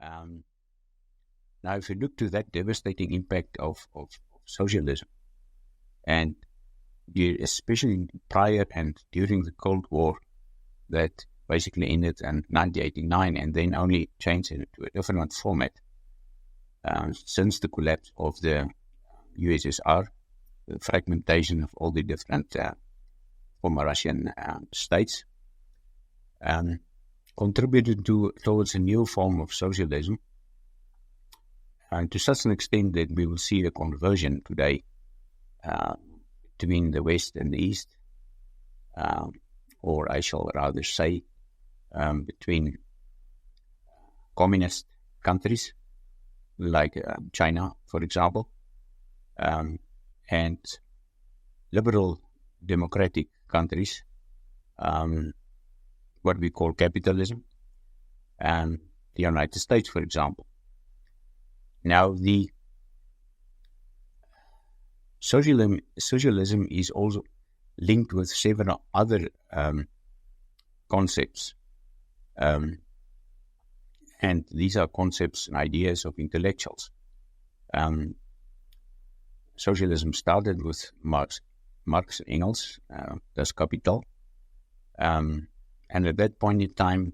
Um, Now, if you look to that devastating impact of socialism, and especially prior and during the Cold War, that basically ended in 1989 and then only changed into a different format since the collapse of the USSR, the fragmentation of all the different former Russian states, contributed towards a new form of socialism. And to such an extent that we will see a conversion today between the West and the East, or I shall rather say between communist countries like China, for example, and liberal democratic countries, what we call capitalism, and the United States, for example. Now, the socialism is also linked with several other concepts, and these are concepts and ideas of intellectuals. Socialism started with Marx and Engels, Das Kapital, and at that point in time,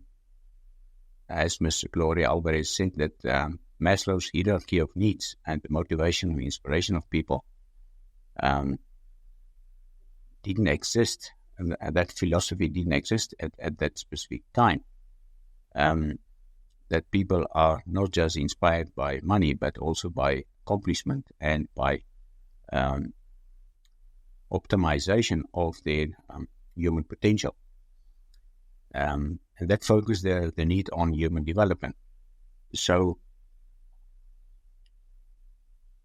as Mr. Gloria Alvarez said, that Maslow's hierarchy of needs and the motivation and inspiration of people didn't exist, and that philosophy didn't exist at that specific time. That people are not just inspired by money, but also by accomplishment and by optimization of their human potential. And that focused the need on human development. So,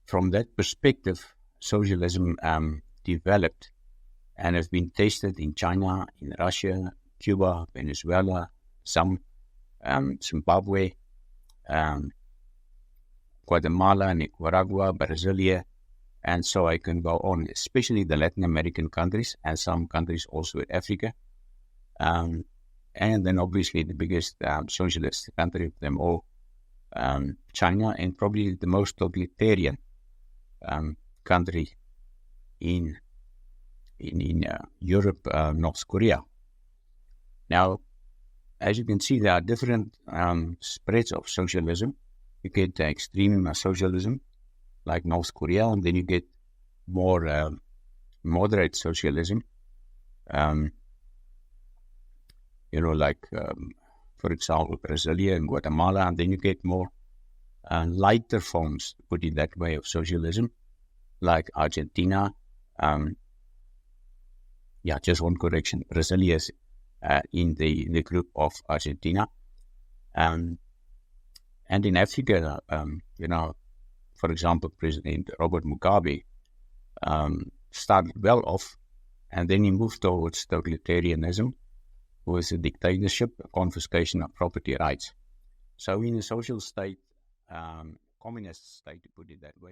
from that perspective, socialism developed and has been tested in China, in Russia, Cuba, Venezuela, some Zimbabwe, Guatemala, Nicaragua, Brasilia, and so I can go on, especially the Latin American countries and some countries also in Africa. And then obviously the biggest socialist country of them all, China, and probably the most totalitarian country in Europe, North Korea. Now, as you can see, there are different spreads of socialism. You get extreme socialism, like North Korea, and then you get more moderate socialism. Like, for example, Brasilia and Guatemala, and then you get more lighter forms, put it that way, of socialism, like Argentina. Just one correction, Brasilia is in the group of Argentina. And in Africa, for example, President Robert Mugabe started well off, and then he moved towards totalitarianism, with a dictatorship, a confiscation of property rights. So in a social state, communist state, to put it that way,